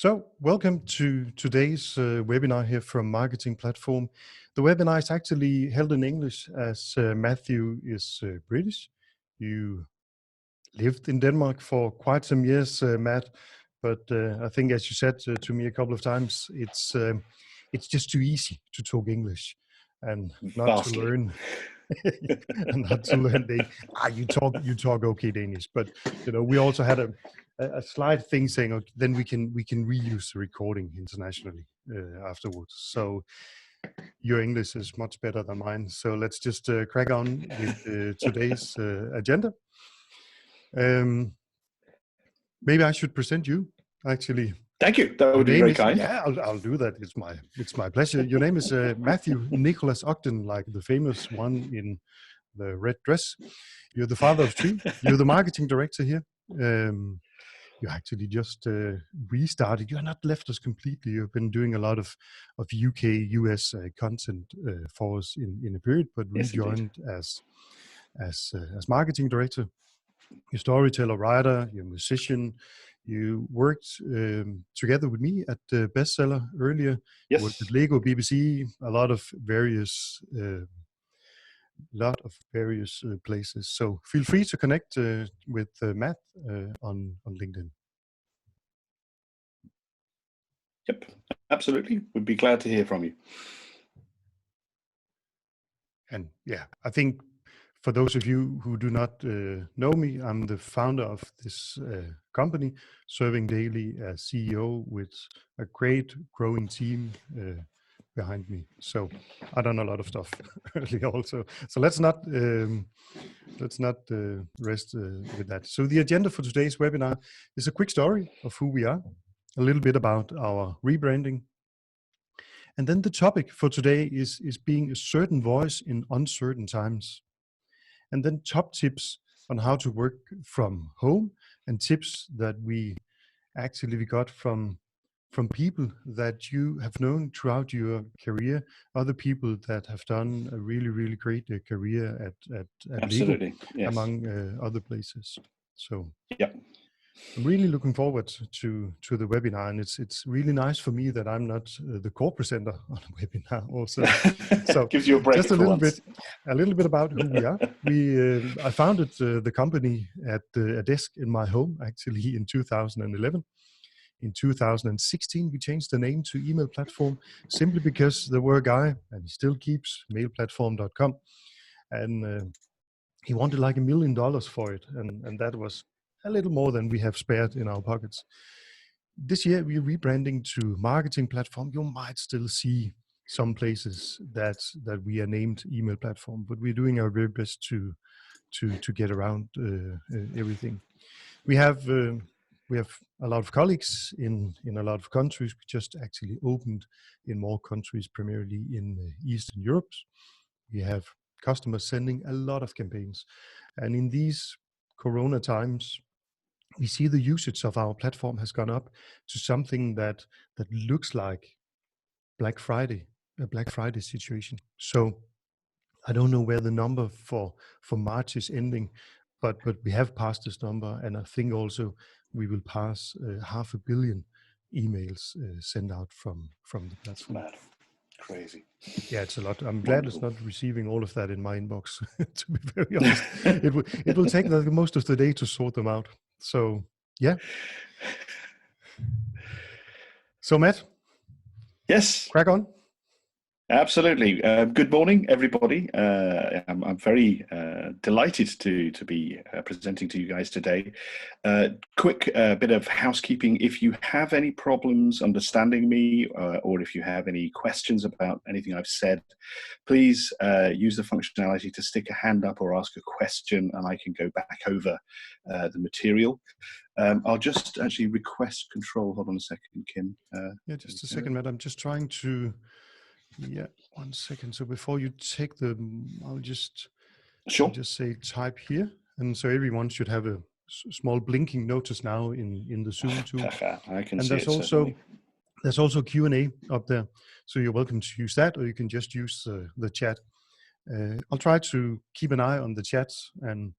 So, welcome to today's webinar here from MarketingPlatform. The webinar is actually held in English as Matthew is British. You lived in Denmark for quite some years, Matt, but I think, as you said to me a couple of times, it's just too easy to talk English and not to learn. And not to learn Danish. You talk okay Danish, but we also had a slight thing saying, okay, then we can reuse the recording internationally afterwards. So your English is much better than mine. So let's just crack on with today's agenda. Maybe I should present you, actually. Thank you. That would be very kind. Yeah, I'll do that. It's my pleasure. Your name is Matthew Nicholas Ogden, like the famous one in the red dress. You're the father of three. You're the marketing director here. You actually just restarted. You have not left us completely. You've been doing a lot of UK, US content for us in a period, but rejoined as marketing director. You're storyteller, writer, you're a musician. You worked together with me at Bestseller earlier. Yes. You worked at Lego, BBC, a lot of various places. So feel free to connect with Matt on LinkedIn. Yep, absolutely. Would be glad to hear from you. And yeah, I think for those of you who do not know me, I'm the founder of this company, serving daily as CEO with a great growing team behind me. So I done a lot of stuff earlier also. So let's not rest with that. So the agenda for today's webinar is a quick story of who we are, a little bit about our rebranding, and then the topic for today is being a certain voice in uncertain times. And then top tips on how to work from home, and tips that we got from people that you have known throughout your career, other people that have done a really, really great career at Absolutely. Lego, Yes. among other places. So yeah. I'm really looking forward to the webinar, and it's really nice for me that I'm not the co-presenter on a webinar also. So gives you a break. Just a little bit about who we are. I founded the company at a desk in my home, actually, in 2011. In 2016, we changed the name to Email Platform, simply because there were a guy, and he still keeps mailplatform.com, and he wanted like $1 million for it, and that was a little more than we have spared in our pockets. This year, we're rebranding to MarketingPlatform. You might still see some places that we are named Email Platform, but we're doing our very best to get around everything. We have a lot of colleagues in a lot of countries. We just actually opened in more countries, primarily in Eastern Europe. We have customers sending a lot of campaigns, and in these Corona times, we see the usage of our platform has gone up to something that looks like Black Friday, a Black Friday situation. So I don't know where the number for March is ending, but we have passed this number, and I think also we will pass 500 million emails sent out from the platform. Mad. Crazy. Yeah, it's a lot. I'm glad it's not receiving all of that in my inbox, to be very honest. It will take most of the day to sort them out. So, yeah. So, Matt? Yes. Crack on. Absolutely. Good morning, everybody. I'm very delighted to be presenting to you guys today. Quick bit of housekeeping. If you have any problems understanding me, or if you have any questions about anything I've said, please use the functionality to stick a hand up or ask a question, and I can go back over the material. I'll just actually request control. Hold on a second, Kim. Yeah, just a second, Matt. I'm just trying to... Yeah, 1 second. So before you take I'll just say type here, and so everyone should have a small blinking notice now in the Zoom tool. I can and see there's also Q&A up there, so you're welcome to use that, or you can just use the chat. I'll try to keep an eye on the chats and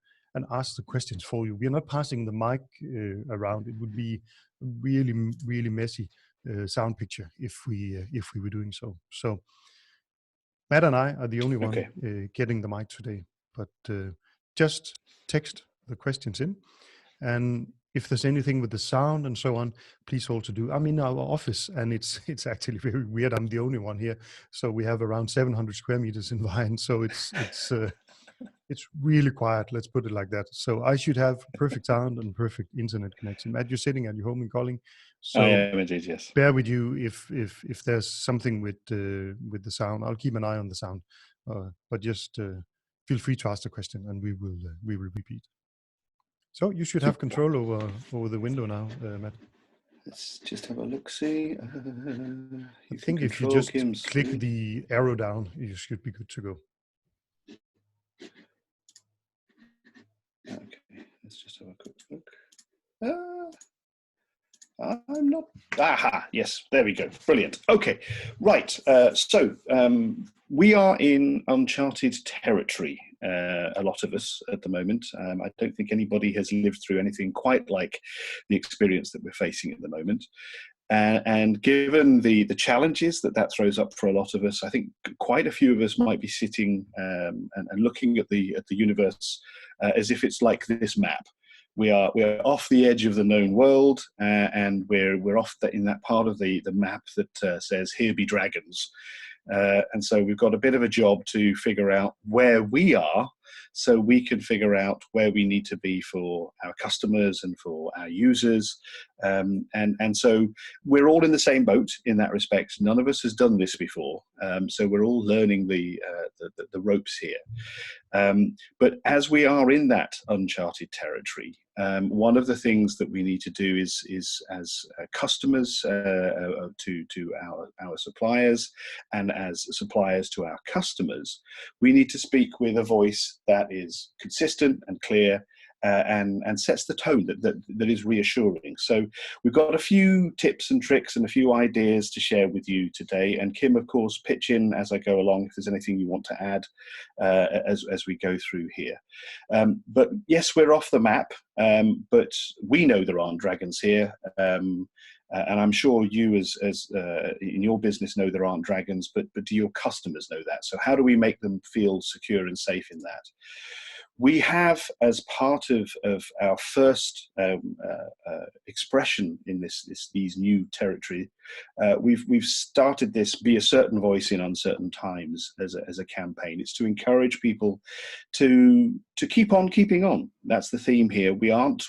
ask the questions for you. We are not passing the mic around. It would be really messy sound picture if we were doing so. So Matt and I are the only one getting the mic today, but just text the questions in, and if there's anything with the sound and so on, please also do. I'm in our office, and it's actually very weird. I'm the only one here, so we have around 700 square meters in Vine, so it's really quiet. Let's put it like that. So I should have perfect sound and perfect internet connection. Matt, you're sitting at your home in Kolding, so I am indeed, yes. bear with you if there's something with the sound. I'll keep an eye on the sound, but just feel free to ask the question, and we will repeat. So you should have control over the window now, Matt. Let's just have a look. See, I think if you just click the arrow down, you should be good to go. Okay, let's just have a quick look. I'm not. Aha, yes, there we go. Brilliant. Okay, right. So we are in uncharted territory, a lot of us at the moment. I don't think anybody has lived through anything quite like the experience that we're facing at the moment. And given the challenges that throws up for a lot of us, I think quite a few of us might be sitting and looking at the universe as if it's like this map. We're off the edge of the known world, and we're off in that part of the map that says "Here be dragons," and so we've got a bit of a job to figure out where we are, so we can figure out where we need to be for our customers and for our users, and so we're all in the same boat in that respect. None of us has done this before, so we're all learning the ropes here. But as we are in that uncharted territory, one of the things that we need to do is as customers to our suppliers, and as suppliers to our customers, we need to speak with a voice that is consistent and clear, and sets the tone that is reassuring. So we've got a few tips and tricks and a few ideas to share with you today. And Kim, of course, pitch in as I go along if there's anything you want to add as we go through here. But yes, we're off the map, but we know there aren't dragons here. And I'm sure you as in your business know there aren't dragons, but do your customers know that? So how do we make them feel secure and safe in that? We have, as part of our first expression in these new territory, we've started this "Be a Certain Voice in Uncertain Times" as a campaign. It's to encourage people to keep on keeping on. That's the theme here. We aren't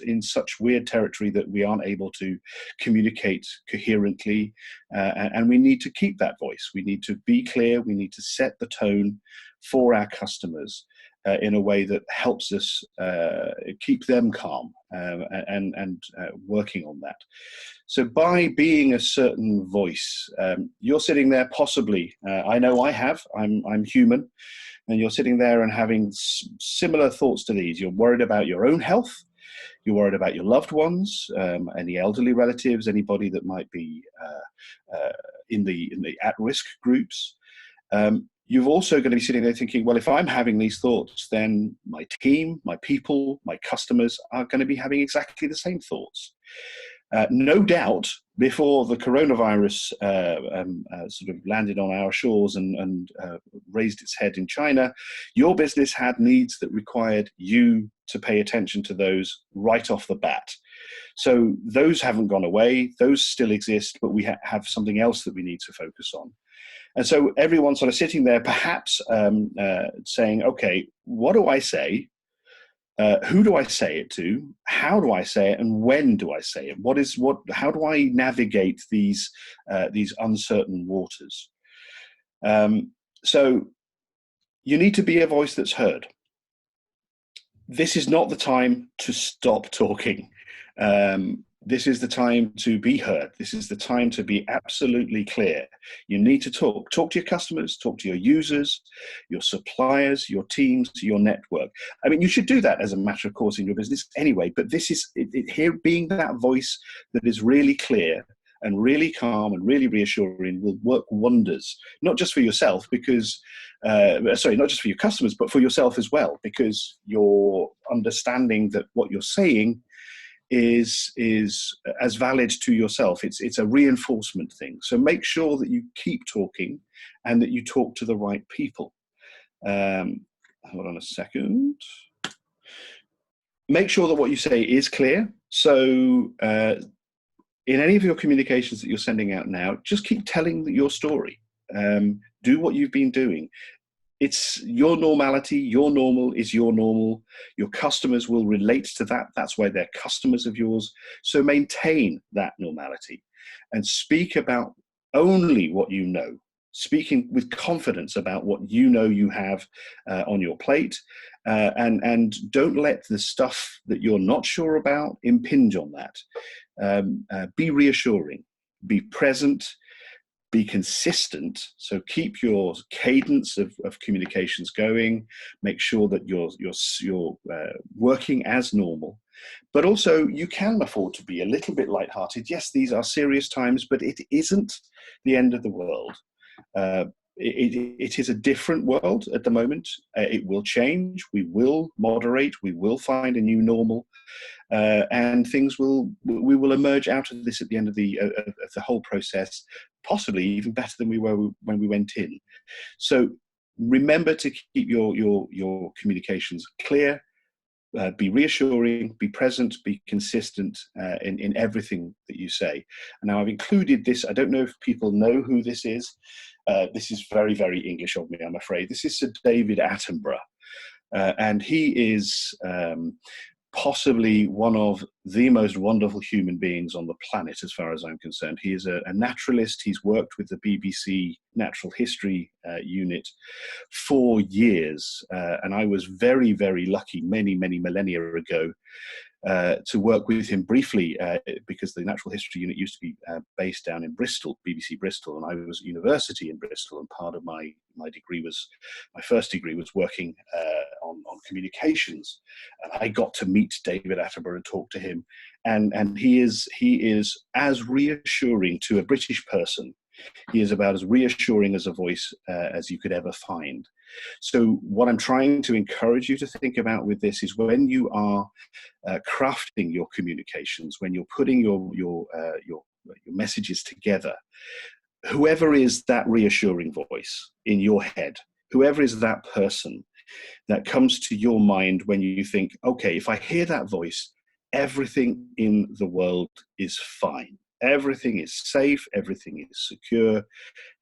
in such weird territory that we aren't able to communicate coherently, and we need to keep that voice. We need to be clear. We need to set the tone for our customers in a way that helps us keep them calm, and working on that. So by being a certain voice, you're sitting there possibly, I know I have, I'm human, and you're sitting there and having similar thoughts to these. You're worried about your own health, you're worried about your loved ones, any elderly relatives, anybody that might be in the at-risk groups. You're also going to be sitting there thinking, well, if I'm having these thoughts, then my team, my people, my customers are going to be having exactly the same thoughts. No doubt, before the coronavirus sort of landed on our shores and raised its head in China, your business had needs that required you to pay attention to those right off the bat. So those haven't gone away, those still exist, but we have something else that we need to focus on. And so everyone's sort of sitting there, perhaps saying, okay, what do I say? Who do I say it to? How do I say it? And when do I say it? How do I navigate these uncertain waters? So you need to be a voice that's heard. This is not the time to stop talking. This is the time to be heard. This is the time to be absolutely clear. You need to talk. Talk to your customers, talk to your users, your suppliers, your teams, your network. I mean, you should do that as a matter of course in your business anyway, but this is here being that voice that is really clear and really calm and really reassuring will work wonders, not just for yourself, because, not just for your customers, but for yourself as well, because you're understanding that what you're saying is as valid to yourself. It's a reinforcement thing. So make sure that you keep talking and that you talk to the right people. Hold on a second. Make sure that what you say is clear. So in any of your communications that you're sending out now, just keep telling your story. Do what you've been doing. It's your normality. Your normal is your normal. Your customers will relate to that. That's why they're customers of yours. So maintain that normality and speak about only what you know, speaking with confidence about what you know you have on your plate, and don't let the stuff that you're not sure about impinge on that. Be reassuring, be present, be consistent. So keep your cadence of communications going. Make sure that you're working as normal, but also you can afford to be a little bit lighthearted. Yes, these are serious times, but it isn't the end of the world. It is a different world at the moment. It will change. We will moderate. We will find a new normal. And we will emerge out of this at the end of the whole process, possibly even better than we were when we went in. So remember to keep your communications clear, be reassuring, be present, be consistent in everything that you say. And now I've included this. I don't know if people know who this is. This is very, very English of me, I'm afraid. This is Sir David Attenborough. And he is possibly one of the most wonderful human beings on the planet, as far as I'm concerned. He is a naturalist. He's worked with the BBC Natural History Unit for years. And I was very, very lucky many, many millennia ago to work with him briefly, because the Natural History Unit used to be based down in Bristol, BBC Bristol, and I was at university in Bristol, and part of my first degree was working on communications, and I got to meet David Attenborough and talk to him, and he is as reassuring to a British person. He is about as reassuring as a voice as you could ever find. So what I'm trying to encourage you to think about with this is when you are crafting your communications, when you're putting your messages together, whoever is that reassuring voice in your head, whoever is that person that comes to your mind when you think, okay, if I hear that voice, everything in the world is fine. Everything is safe. Everything is secure.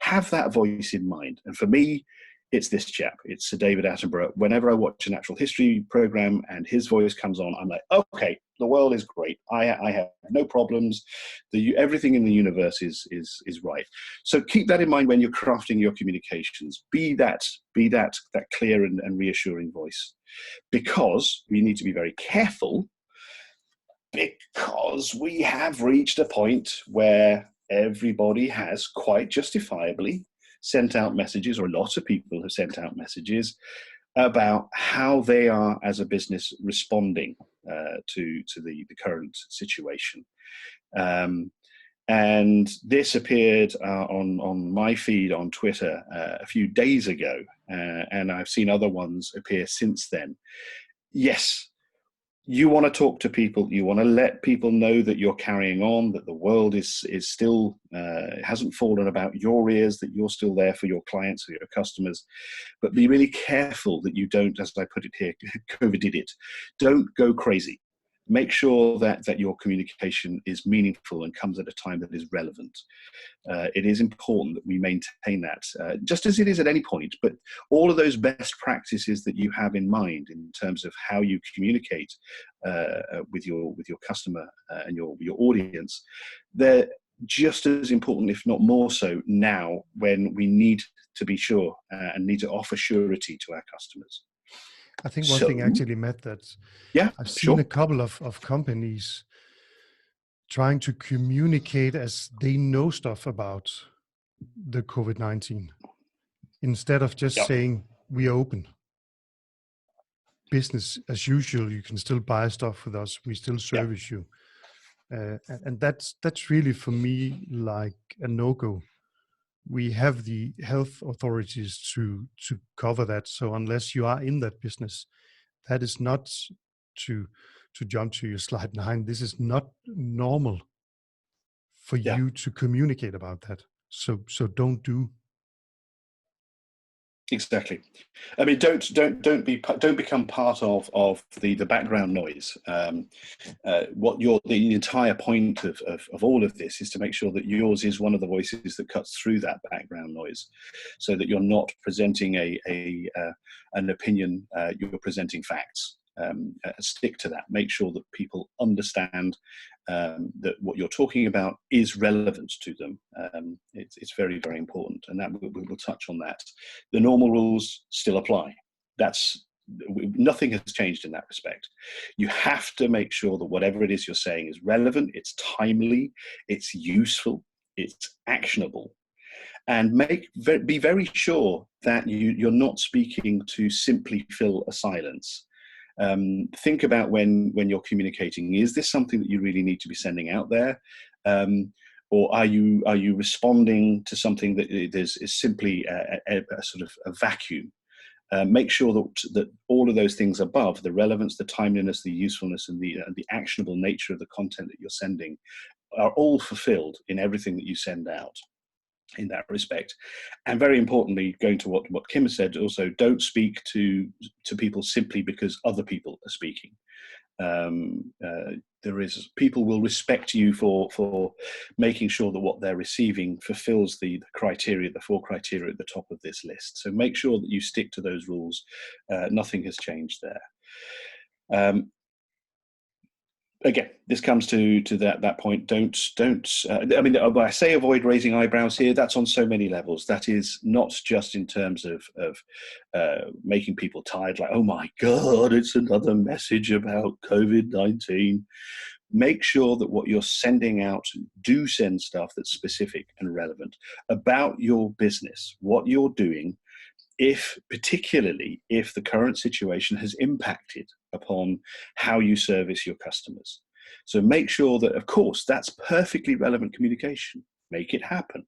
Have that voice in mind. And for me, it's this chap. It's Sir David Attenborough. Whenever I watch a natural history program and his voice comes on, I'm like, okay, the world is great. I have no problems. Everything in the universe is right. So keep that in mind when you're crafting your communications. Be that clear and reassuring voice, because we need to be very careful, because we have reached a point where everybody has quite justifiably sent out messages, or lots of people have sent out messages about how they are as a business responding to the current situation. And this appeared on my feed on Twitter a few days ago, and I've seen other ones appear since then. Yes, you want to talk to people, you want to let people know that you're carrying on, that the world is still, hasn't fallen about your ears, that you're still there for your clients or your customers. But be really careful that you don't, as I put it here, COVID did it. Don't go crazy. Make sure that your communication is meaningful and comes at a time that is relevant. It is important that we maintain that, just as it is at any point. But all of those best practices that you have in mind in terms of how you communicate with your customer and your audience, they're just as important, if not more so, now when we need to be sure and need to offer surety to our customers. I think one thing actually, Matt, that I've seen a couple of companies trying to communicate as they know stuff about the COVID-19 instead of just saying we are open. Business as usual, you can still buy stuff with us, we still service you. And that's really for me like a no-go. We have the health authorities to cover that. So unless you are in that business, that is not to to jump to your slide 9, this is not normal for Yeah. you to communicate about that. So don't do. Exactly. I mean, don't become part of the background noise. The entire point of all of this is to make sure that yours is one of the voices that cuts through that background noise, so that you're not presenting an opinion. You're presenting facts. Stick to that. Make sure that people understand that what you're talking about is relevant to them. It's very, very important, and that we'll touch on that. The normal rules still apply. Nothing has changed in that respect. You have to make sure that whatever it is you're saying is relevant, it's timely, it's useful, it's actionable, and be very sure that you're not speaking to simply fill a silence. Think about when you're communicating, is this something that you really need to be sending out there? Or are you responding to something that is simply a sort of a vacuum? Make sure that all of those things above, the relevance, the timeliness, the usefulness, and the actionable nature of the content that you're sending, are all fulfilled in everything that you send out in that respect. And very importantly, going to what Kim has said, also don't speak to people simply because other people are speaking. People will respect you for making sure that what they're receiving fulfills the criteria, the 4 criteria at the top of this list. So make sure that you stick to those rules. Nothing has changed there. Again, this comes to that point. I mean, when I say avoid raising eyebrows here, that's on so many levels. That is not just in terms of making people tired, like, oh my God, it's another message about COVID-19. Make sure that what you're sending out, do send stuff that's specific and relevant about your business, what you're doing, particularly if the current situation has impacted upon how you service your customers. So make sure that, of course, that's perfectly relevant communication. Make it happen.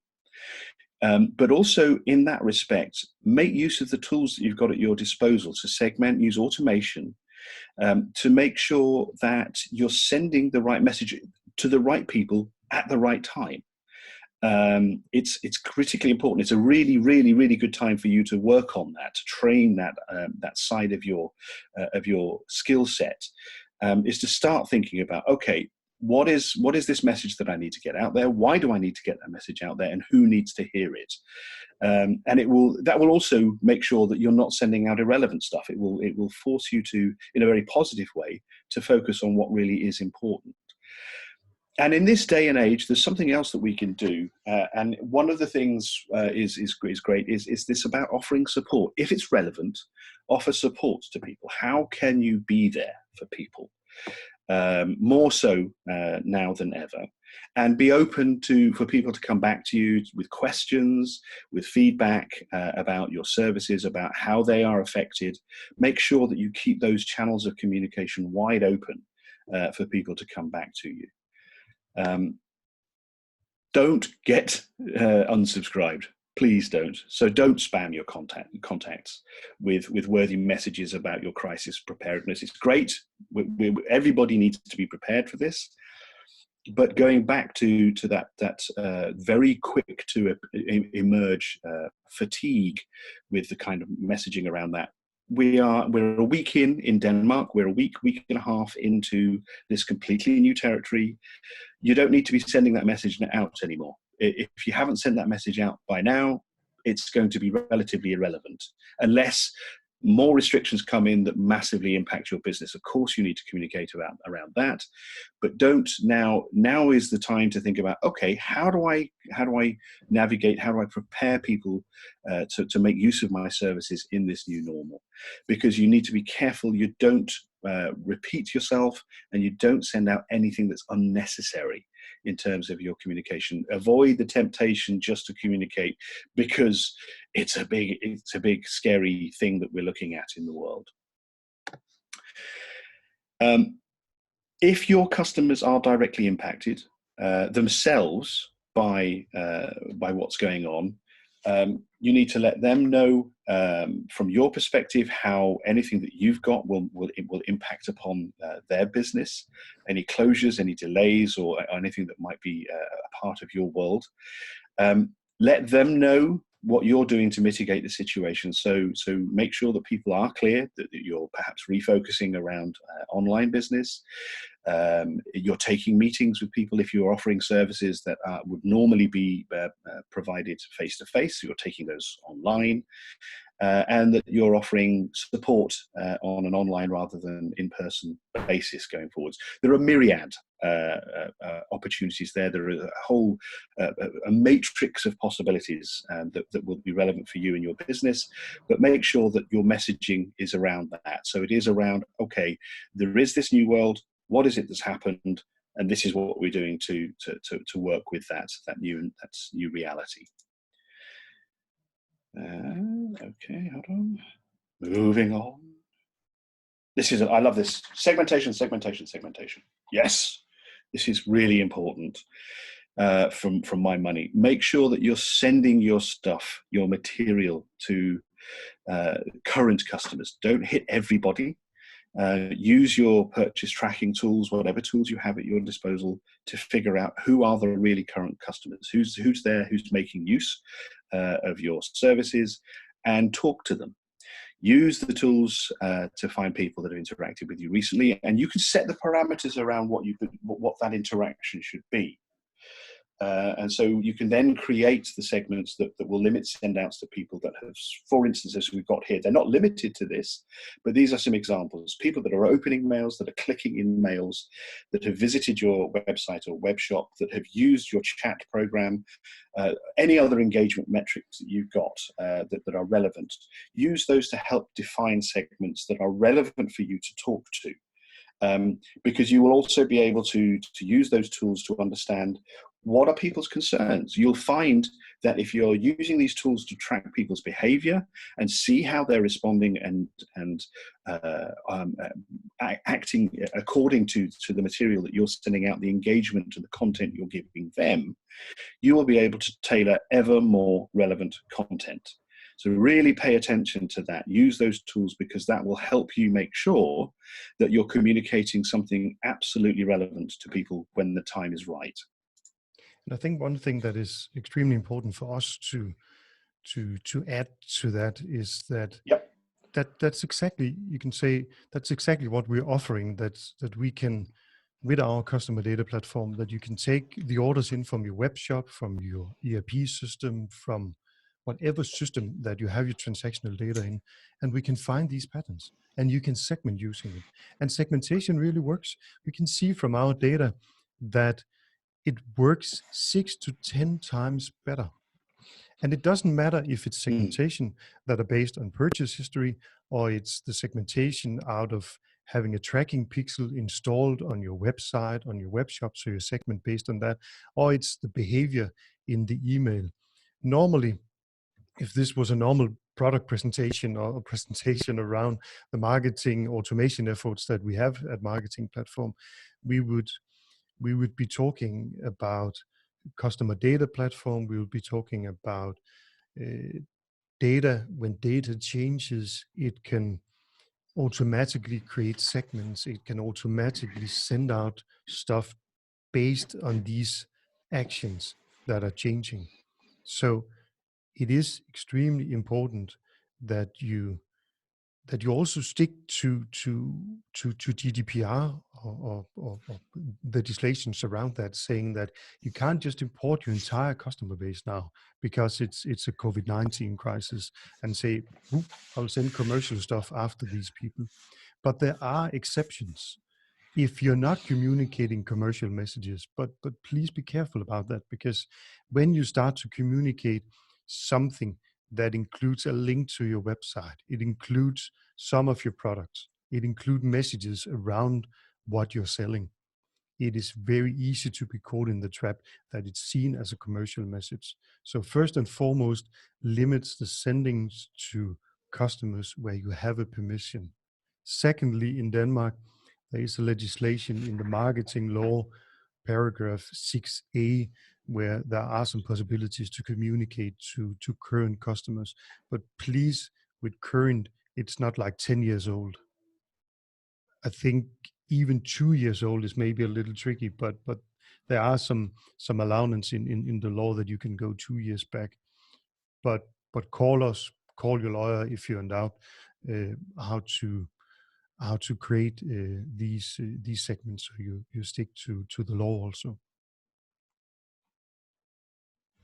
But also in that respect, make use of the tools that you've got at your disposal to segment, use automation, to make sure that you're sending the right message to the right people at the right time. It's critically important. It's a really, really, really good time for you to work on that, to train that side of your skill set. Is to start thinking about, okay, what is this message that I need to get out there? Why do I need to get that message out there, and who needs to hear it? And that will also make sure that you're not sending out irrelevant stuff. It will force you to, in a very positive way, to focus on what really is important. And in this day and age, there's something else that we can do. And one of the things is great is this about offering support. If it's relevant, offer support to people. How can you be there for people? More so now than ever. And be open for people to come back to you with questions, with feedback about your services, about how they are affected. Make sure that you keep those channels of communication wide open for people to come back to you. Don't get unsubscribed. Please don't. So don't spam your contacts with worthy messages about your crisis preparedness. It's great. Everybody needs to be prepared for this. But going back to that very quick to emerge fatigue with the kind of messaging around that. We're a week in Denmark. We're a week and a half into this completely new territory. You don't need to be sending that message out anymore. If you haven't sent that message out by now, it's going to be relatively irrelevant unless more restrictions come in that massively impact your business. Of course, you need to communicate around that, but don't now. Now is the time to think about, okay, how do I navigate? How do I prepare people to make use of my services in this new normal? Because you need to be careful you don't repeat yourself, and you don't send out anything that's unnecessary in terms of your communication. Avoid the temptation just to communicate because it's a big scary thing that we're looking at in the world. If your customers are directly impacted themselves by what's going on, you need to let them know from your perspective, how anything that you've got will impact upon their business, any closures, any delays, or anything that might be a part of your world. Let them know what you're doing to mitigate the situation. So make sure that people are clear that you're perhaps refocusing around online business. You're taking meetings with people if you're offering services that would normally be provided face-to-face. You're taking those online. And that you're offering support on an online rather than in-person basis going forwards. There are myriad opportunities there. There is a whole a matrix of possibilities that will be relevant for you and your business, but make sure that your messaging is around that. So it is around, okay, there is this new world. What is it that's happened? And this is what we're doing to work with that new reality. Okay, hold on. Moving on. I love this. Segmentation. Yes, this is really important from my money. Make sure that you're sending your stuff, your material to current customers. Don't hit everybody. Use your purchase tracking tools, whatever tools you have at your disposal, to figure out who are the really current customers, who's there, who's making use of your services, and talk to them. Use the tools to find people that have interacted with you recently, and you can set the parameters around what that interaction should be. And so you can then create the segments that will limit send outs to people that have, for instance, as we've got here, they're not limited to this, but these are some examples. People that are opening mails, that are clicking in mails, that have visited your website or web shop, that have used your chat program, any other engagement metrics that you've got that are relevant. Use those to help define segments that are relevant for you to talk to. Because you will also be able to use those tools to understand what are people's concerns. You'll find that if you're using these tools to track people's behavior and see how they're responding and acting according to the material that you're sending out, the engagement and the content you're giving them, you will be able to tailor ever more relevant content. So really pay attention to that. Use those tools, because that will help you make sure that you're communicating something absolutely relevant to people when the time is right. And I think one thing that is extremely important for us to add to that is that that's exactly, you can say, that's exactly what we're offering, that we can, with our customer data platform, that you can take the orders in from your web shop, from your ERP system, from whatever system that you have your transactional data in, and we can find these patterns and you can segment using it. And segmentation really works. We can see from our data that it works 6 to 10 times better. And it doesn't matter if it's segmentation that are based on purchase history, or it's the segmentation out of having a tracking pixel installed on your website, on your web shop, so you segment based on that, or it's the behavior in the email. Normally, if this was a normal product presentation or a presentation around the marketing automation efforts that we have at MarketingPlatform, we would be talking about customer data platform. We would be talking about data. When data changes, it can automatically create segments. It can automatically send out stuff based on these actions that are changing. So it is extremely important that you also stick to GDPR or legislations around that, saying that you can't just import your entire customer base now because it's a COVID-19 crisis and say, I'll send commercial stuff after these people. But there are exceptions. If you're not communicating commercial messages, but please be careful about that, because when you start to communicate something that includes a link to your website, it includes some of your products, it includes messages around what you're selling, it is very easy to be caught in the trap that it's seen as a commercial message. So first and foremost, limits the sendings to customers where you have a permission. Secondly, in Denmark, there is a legislation in the marketing law, paragraph 6A, where there are some possibilities to communicate to current customers. But please, with current, it's not like 10 years old. I think even 2 years old is maybe a little tricky, but there are some allowance in the law that you can go 2 years back. But call us, call your lawyer if you're in doubt how to create these segments, so you stick to the law also.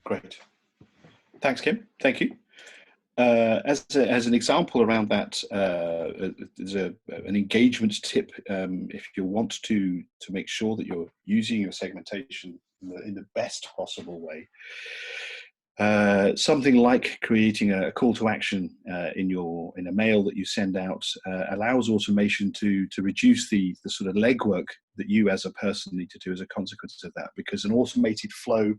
Great. Thanks, Kim. Thank you. As an example around that, there's an engagement tip. If you want to make sure that you're using your segmentation in the best possible way, something like creating a call to action in a mail that you send out allows automation to reduce the sort of legwork that you as a person need to do as a consequence of that, because an automated flow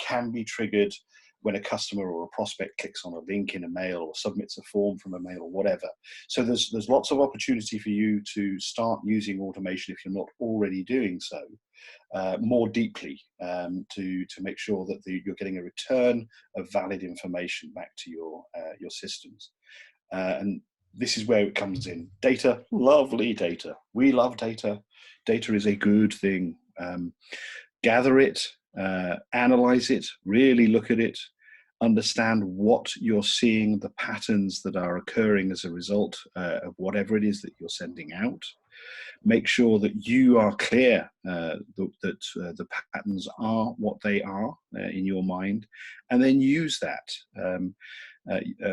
can be triggered when a customer or a prospect clicks on a link in a mail or submits a form from a mail or whatever. So there's lots of opportunity for you to start using automation, if you're not already doing so, more deeply, to make sure that you're getting a return of valid information back to your systems. And this is where it comes in. Data, lovely data. We love data. Data is a good thing. Gather it, analyze it, really look at it, understand what you're seeing, the patterns that are occurring as a result of whatever it is that you're sending out. Make sure that you are clear that the patterns are what they are in your mind, and then use that.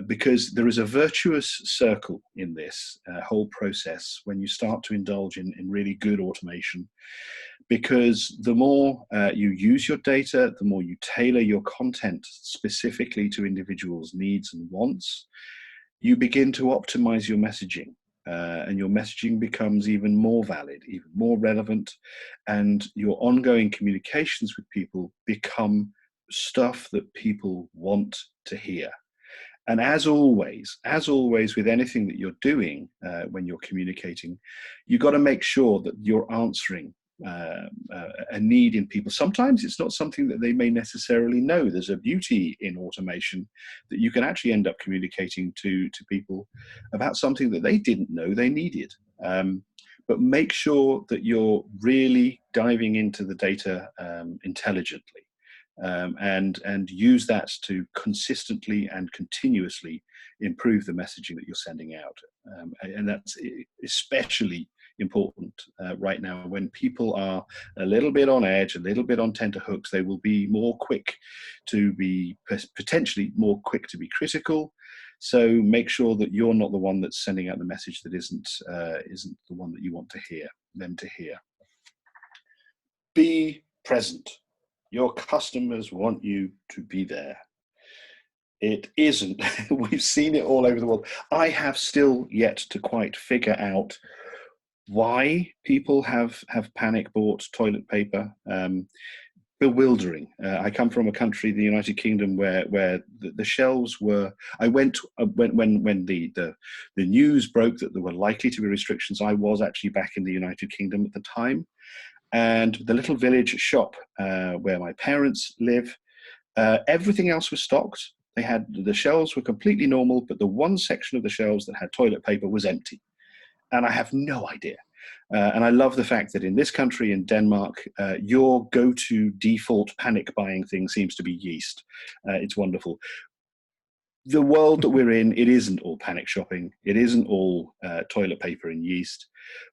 Because there is a virtuous circle in this whole process when you start to indulge in really good automation. Because the more you use your data, the more you tailor your content specifically to individuals' needs and wants, you begin to optimize your messaging. And your messaging becomes even more valid, even more relevant, and your ongoing communications with people become stuff that people want to hear. And as always with anything that you're doing when you're communicating, you've got to make sure that you're answering a need in people. Sometimes it's not something that they may necessarily know. There's a beauty in automation that you can actually end up communicating to people about something that they didn't know they needed. But make sure that you're really diving into the data intelligently, and use that to consistently and continuously improve the messaging that you're sending out. And that's especially important right now when people are a little bit on edge, a little bit on tenterhooks. They will be more quick to be potentially more quick to be critical. So make sure that you're not the one that's sending out the message that isn't the one that you want them to hear. Be present. Your customers want you to be there. It isn't. We've seen it all over the world. I have still yet to quite figure out why people have panic bought toilet paper. Bewildering. I come from a country, the United Kingdom, where the shelves were. I went when the news broke that there were likely to be restrictions. I was actually back in the United Kingdom at the time, and the little village shop where my parents live, everything else was stocked. The shelves were completely normal, but the one section of the shelves that had toilet paper was empty. And I have no idea. And I love the fact that in this country, in Denmark, your go-to default panic buying thing seems to be yeast. It's wonderful. The world that we're in, it isn't all panic shopping. It isn't all toilet paper and yeast.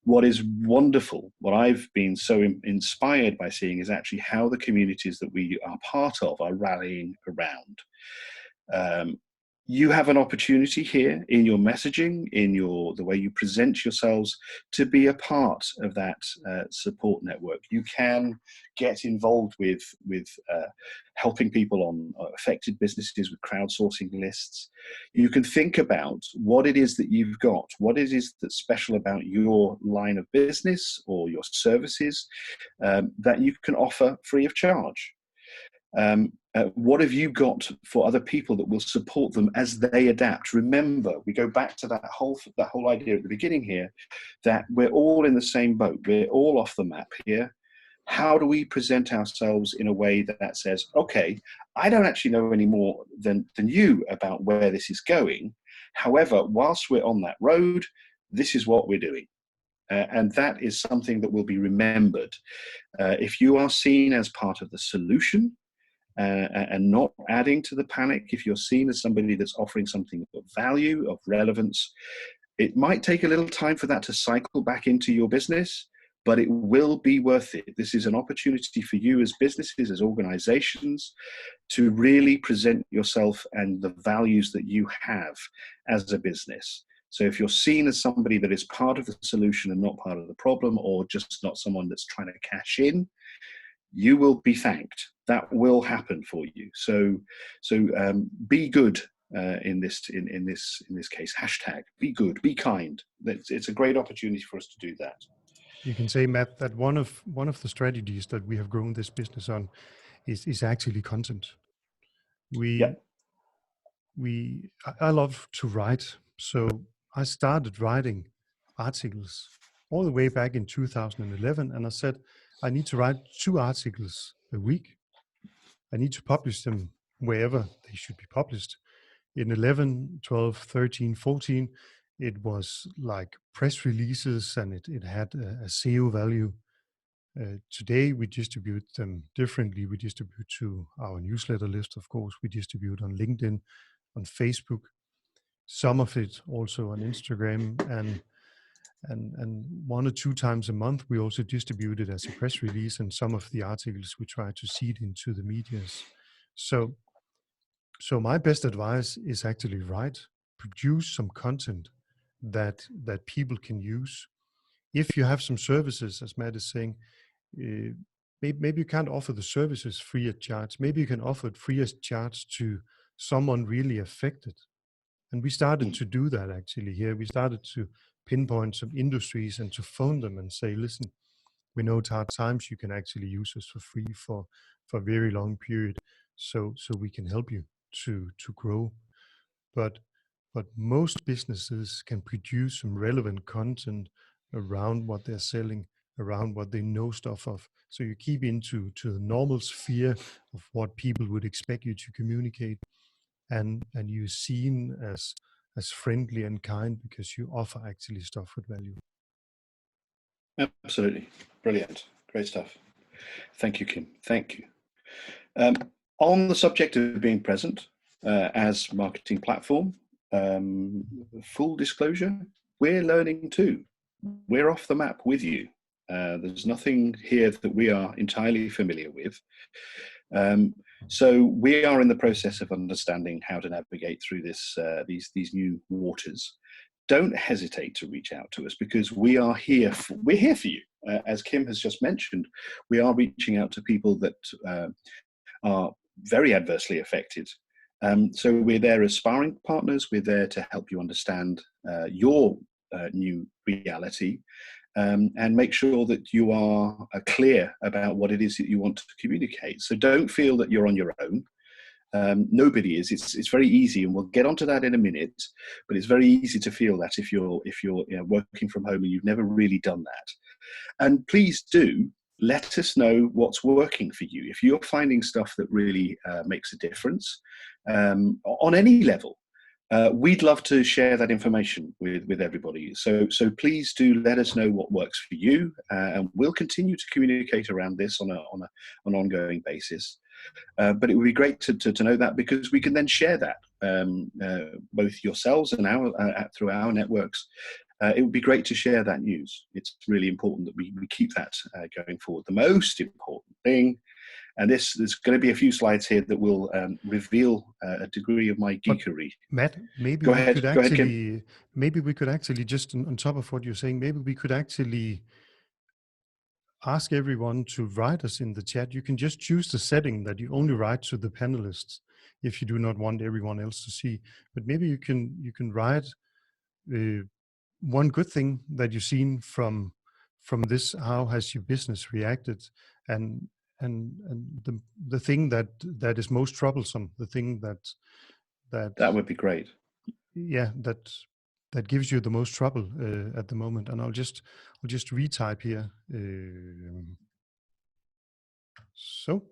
What is wonderful, what I've been so inspired by seeing, is actually how the communities that we are part of are rallying around. You have an opportunity here in your messaging, in the way you present yourselves, to be a part of that support network. You can get involved with helping people on affected businesses with crowdsourcing lists. You can think about what it is that you've got, what it is that's special about your line of business or your services that you can offer free of charge. What have you got for other people that will support them as they adapt? Remember, we go back to that whole idea at the beginning here, that we're all in the same boat. We're all off the map here. how do we present ourselves in a way that says, okay, I don't actually know any more than you about where this is going. However, whilst we're on that road, this is what we're doing. And that is something that will be remembered. If you are seen as part of the solution and not adding to the panic, if you're seen as somebody that's offering something of value, of relevance, it might take a little time for that to cycle back into your business, but it will be worth it. This is an opportunity for you as businesses, as organizations, to really present yourself and the values that you have as a business. So if you're seen as somebody that is part of the solution and not part of the problem, or just not someone that's trying to cash in, you will be thanked. That will happen for you. So be good in this case. Hashtag be good, be kind. It's a great opportunity for us to do that. You can say, Matt, that one of the strategies that we have grown this business on is actually content. I love to write, so I started writing articles all the way back in 2011, and I said I need to write 2 articles a week. I need to publish them wherever they should be published. In 11, 12, 13, 14, it was like press releases, and it had a SEO value. Today, we distribute them differently. We distribute to our newsletter list, of course. We distribute on LinkedIn, on Facebook, some of it also on Instagram, and 1 or 2 times a month, we also distribute it as a press release, and some of the articles we try to seed into the medias. So my best advice is actually produce some content that people can use. If you have some services, as Matt is saying, maybe you can't offer the services free of charge. Maybe you can offer it free of charge to someone really affected. And we started to do that actually here. We started to pinpoint some industries and to phone them and say, listen, we know it's hard times. You can actually use us for free for a very long period. So we can help you to grow. But most businesses can produce some relevant content around what they're selling, around what they know stuff of. So you keep into the normal sphere of what people would expect you to communicate, and you're seen as friendly and kind because you offer actually stuff with value. Absolutely. Brilliant. Great stuff. Thank you, Kim. Thank you. On the subject of being present as marketing platform, full disclosure, we're learning too. We're off the map with you. There's nothing here that we are entirely familiar with. So we are in the process of understanding how to navigate through these new waters. Don't hesitate to reach out to us, because we're here for you. As Kim has just mentioned, we are reaching out to people that are very adversely affected. So we're there as sparring partners. We're there to help you understand your new reality, and make sure that you are clear about what it is that you want to communicate. So don't feel that you're on your own. Nobody is. It's very easy, and we'll get onto that in a minute. But it's very easy to feel that if you're working from home and you've never really done that. And please do let us know what's working for you. If you're finding stuff that really makes a difference on any level, we'd love to share that information with everybody. So please do let us know what works for you, and we'll continue to communicate around this on an ongoing basis. But it would be great to know that, because we can then share that both yourselves and through our networks. It would be great to share that news. It's really important that we keep that going forward. The most important thing, and there's going to be a few slides here that will reveal a degree of my geekery. But Matt, maybe we could actually just on top of what you're saying, maybe we could actually ask everyone to write us in the chat. You can just choose the setting that you only write to the panelists if you do not want everyone else to see. But maybe you can write one good thing that you've seen from this. How has your business reacted? And the thing that is most troublesome, the thing that would be great. Yeah, that gives you the most trouble at the moment. And I'll just retype here. So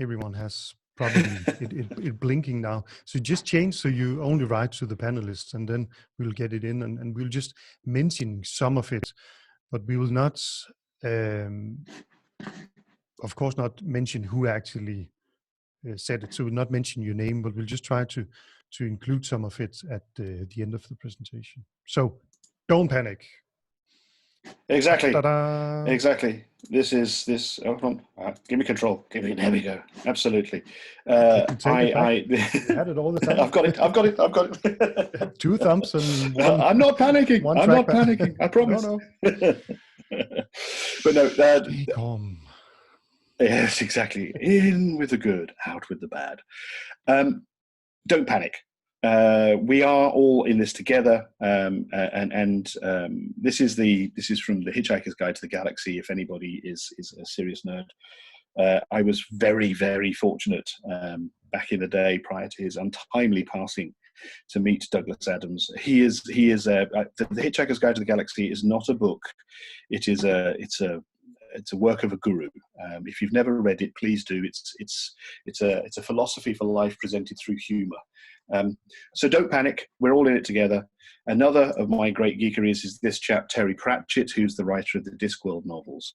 everyone has probably it blinking now. So just change so you only write to the panelists, and then we'll get it in, and we'll just mention some of it, but we will not, of course, not mention who actually said it. So we'll not mention your name, but we'll just try to include some of it at the end of the presentation. So don't panic. Exactly. Ta-da! Exactly. This is. Oh, hold on. Give me control. There we go. Absolutely. You can take it back. I You had it all the time. I've got it. 2 thumbs and 1. I'm not panicking. One I'm not trackpad. panicking. I promise. No. But no. Stay calm. Yes, exactly. In with the good, out with the bad. Don't panic. We are all in this together, and this is from the Hitchhiker's Guide to the Galaxy. If anybody is a serious nerd, I was very, very fortunate back in the day, prior to his untimely passing, to meet Douglas Adams. He is the Hitchhiker's Guide to the Galaxy is not a book. It's a work of a guru. If you've never read it, please do. It's a philosophy for life presented through humor. So don't panic. We're all in it together. Another of my great geekeries is this chap, Terry Pratchett, who's the writer of the Discworld novels.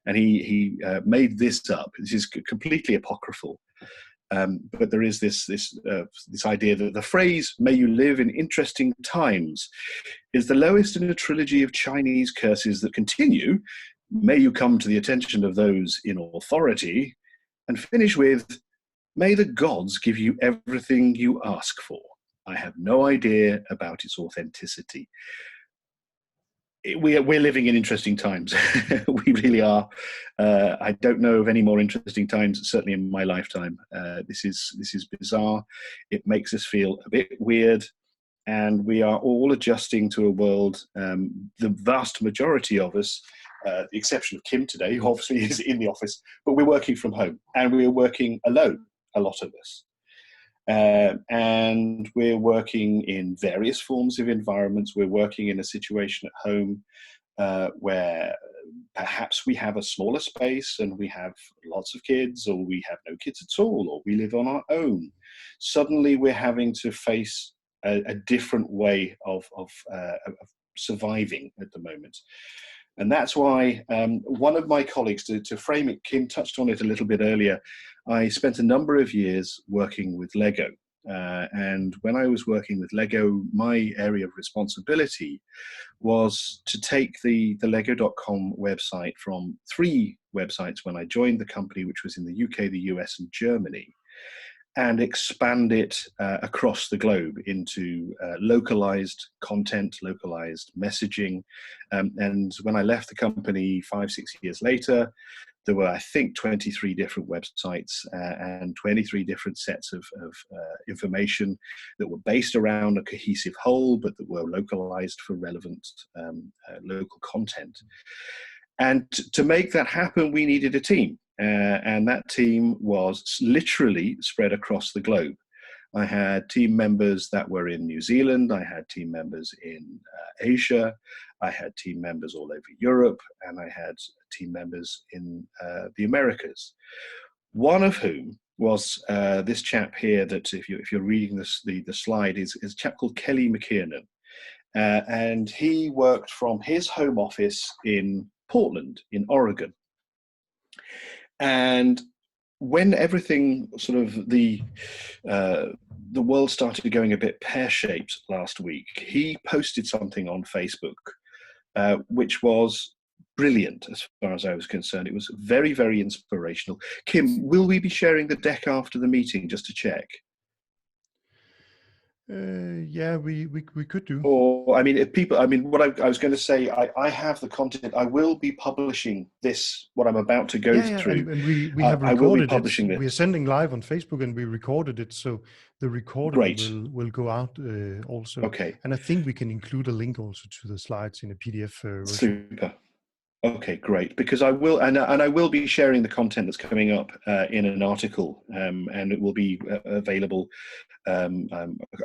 And he made this up. This is completely apocryphal. But there is this idea that the phrase, "may you live in interesting times," is the lowest in a trilogy of Chinese curses that continue, "may you come to the attention of those in authority," and finish with, "may the gods give you everything you ask for. I have no idea about its authenticity." We're living in interesting times. We really are. I don't know of any more interesting times, certainly in my lifetime. This is bizarre. It makes us feel a bit weird, and we are all adjusting to a world. The vast majority of us, the exception of Kim today, who obviously is in the office, but we're working from home, and we're working alone, a lot of us. And we're working in various forms of environments. We're working in a situation at home where perhaps we have a smaller space and we have lots of kids, or we have no kids at all, or we live on our own. Suddenly we're having to face a different way of surviving at the moment. And that's why one of my colleagues, to frame it, Kim touched on it a little bit earlier, I spent a number of years working with Lego. And when I was working with Lego, my area of responsibility was to take the Lego.com website from 3 websites when I joined the company, which was in the UK, the US, and Germany, and expand it across the globe into localized content, localized messaging. And when I left the company 5-6 years later, there were, I think, 23 different websites and 23 different sets of information that were based around a cohesive whole, but that were localized for relevant local content. And to make that happen, we needed a team. And that team was literally spread across the globe. I had team members that were in New Zealand. I had team members in Asia. I had team members all over Europe, and I had team members in the Americas. One of whom was this chap here that, if you're reading the slide, is a chap called Kelly McKiernan. And he worked from his home office in Portland, in Oregon. And when everything sort of the world started going a bit pear-shaped last week, he posted something on Facebook, which was brilliant as far as I was concerned. It was very, very inspirational. Kim, will we be sharing the deck after the meeting, just to check? Yeah, we could do. Or, I mean, if people, I mean, what I was going to say, I have the content. I will be publishing this, what I'm about to go through. And we have recorded I will be publishing it. We're sending live on Facebook, and we recorded it, so the recording will go out also. Okay. And I think we can include a link also to the slides in a PDF version. Super. Okay, great. Because I will, and I will be sharing the content that's coming up in an article, and it will be available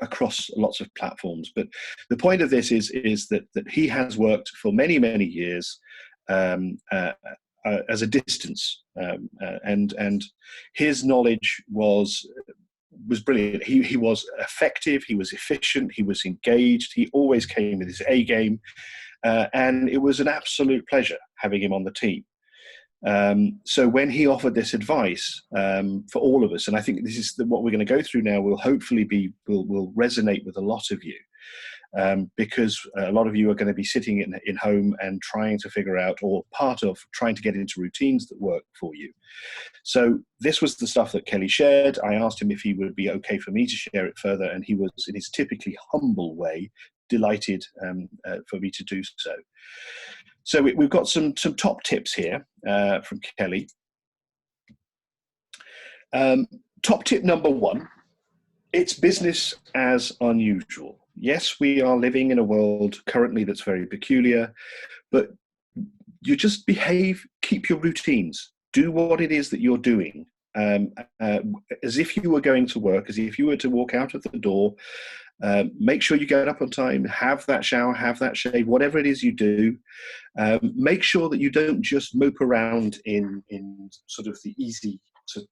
across lots of platforms. But the point of this is that he has worked for many, many years as a distance, and his knowledge was brilliant. He was effective, he was efficient, he was engaged, he always came with his A game, and it was an absolute pleasure having him on the team. So when he offered this advice for all of us, and I think this is what we're going to go through now, will hopefully will resonate with a lot of you, because a lot of you are going to be sitting in home and trying to figure out, or part of trying to get into routines that work for you. So this was the stuff that Kelly shared. I asked him if he would be okay for me to share it further, and he was, in his typically humble way, delighted for me to do so. So we've got some top tips here from Kelly. Top tip number 1, it's business as unusual. Yes, we are living in a world currently that's very peculiar, but you just behave, keep your routines, do what it is that you're doing, as if you were going to work, as if you were to walk out of the door. Make sure you get up on time, have that shower, have that shave, whatever it is you do. Make sure that you don't just mope around in sort of the easy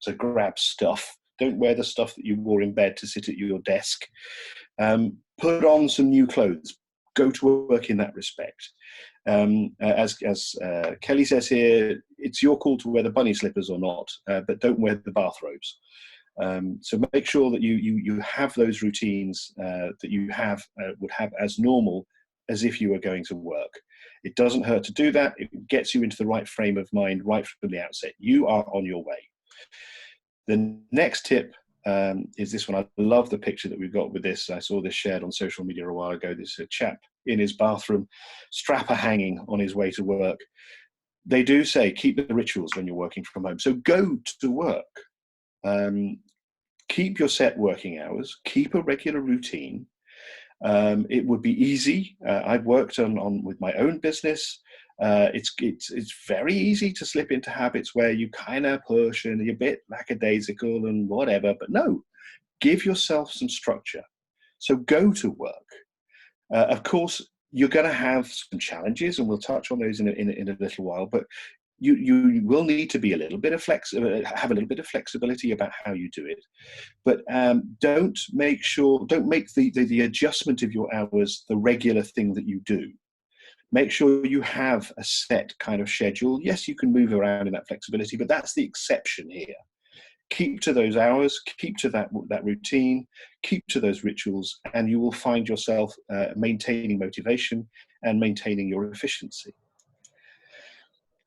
to grab stuff. Don't wear the stuff that you wore in bed to sit at your desk. Put on some new clothes. Go to work in that respect. As Kelly says here, it's your call to wear the bunny slippers or not, but don't wear the bathrobes. So make sure that you have those routines that you would have as normal as if you were going to work. It doesn't hurt to do that. It gets you into the right frame of mind right from the outset. You are on your way. The next tip is this one. I love the picture that we've got with this. I saw this shared on social media a while ago. This is a chap in his bathroom, strapper hanging on his way to work. They do say keep the rituals when you're working from home. So go to work. Keep your set working hours, keep a regular routine. It would be easy. I've worked on with my own business. It's very easy to slip into habits where you kind of push and you're a bit lackadaisical and whatever, but no, give yourself some structure. So go to work. Of course, you're going to have some challenges, and we'll touch on those in a little while, but you will need to be a little bit of have a little bit of flexibility about how you do it, but don't make the adjustment of your hours the regular thing that you do. Make sure you have a set kind of schedule. Yes, you can move around in that flexibility, but that's the exception here. Keep to those hours, keep to that routine, keep to those rituals, and you will find yourself maintaining motivation and maintaining your efficiency.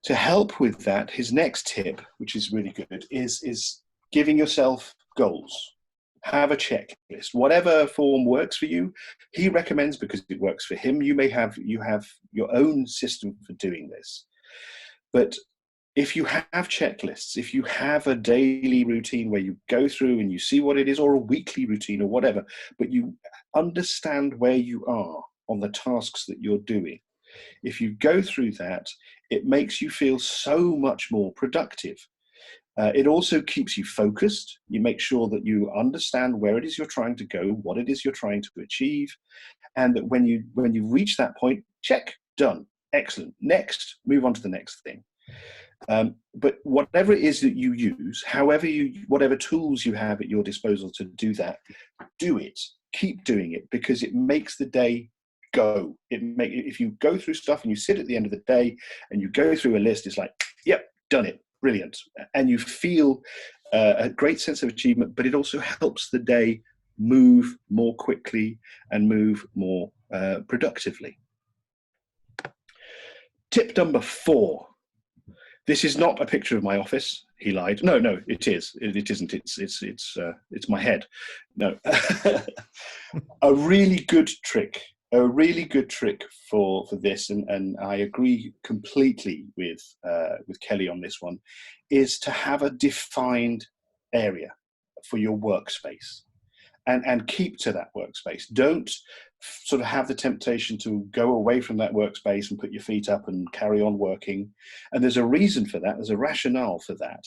To help with that, his next tip, which is really good, is giving yourself goals. Have a checklist, whatever form works for you. He recommends, because it works for him, you have your own system for doing this. But if you have checklists, if you have a daily routine where you go through and you see what it is, or a weekly routine or whatever, but you understand where you are on the tasks that you're doing, if you go through that, it makes you feel so much more productive. It also keeps you focused. You make sure that you understand where it is you're trying to go, what it is you're trying to achieve, and that when you reach that point, check, done, excellent. Next, move on to the next thing. But whatever it is that you use, whatever tools you have at your disposal to do that, do it. Keep doing it, because it makes the day go. If you go through stuff and you sit at the end of the day and you go through a list, it's like, yep, done it, brilliant. And you feel a great sense of achievement, but it also helps the day move more quickly and move more productively. Tip number 4. This is not a picture of my office. He lied. No, it is. It isn't. It's my head. No. A really good trick for this, and I agree completely with Kelly on this one, is to have a defined area for your workspace, and keep to that workspace. Don't sort of have the temptation to go away from that workspace and put your feet up and carry on working. And there's a reason for that. There's a rationale for that.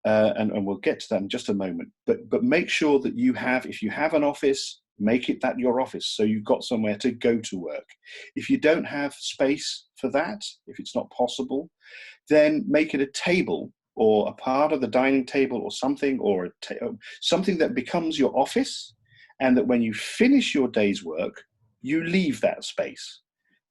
And we'll get to that in just a moment. But make sure that if you have an office, make it that your office, so you've got somewhere to go to work. If you don't have space for that, if it's not possible, then make it a table or a part of the dining table or something, or something that becomes your office, and that when you finish your day's work, you leave that space.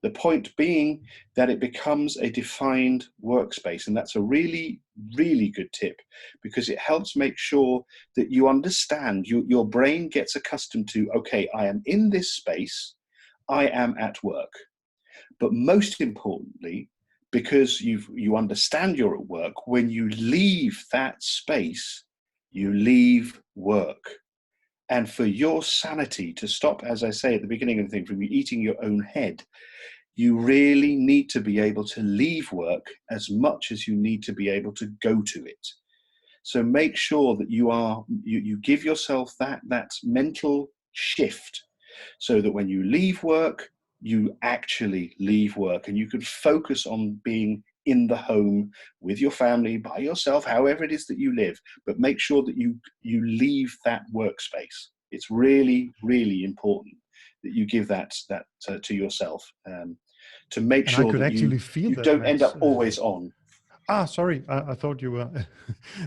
The point being that it becomes a defined workspace. And that's a really, really good tip, because it helps make sure that you understand, your brain gets accustomed to, okay, I am in this space, I am at work. But most importantly, because you understand you're at work, when you leave that space, you leave work. And for your sanity to stop, as I say at the beginning of the thing, from you eating your own head, you really need to be able to leave work as much as you need to be able to go to it. So make sure that you give yourself that mental shift, so that when you leave work, you actually leave work, and you can focus on being in the home with your family, by yourself, however it is that you live. But make sure that you leave that workspace. It's really, really important that you give that to yourself, to make And I sure could that actually feel you that, don't end Max. up always on. Sorry, I thought you were.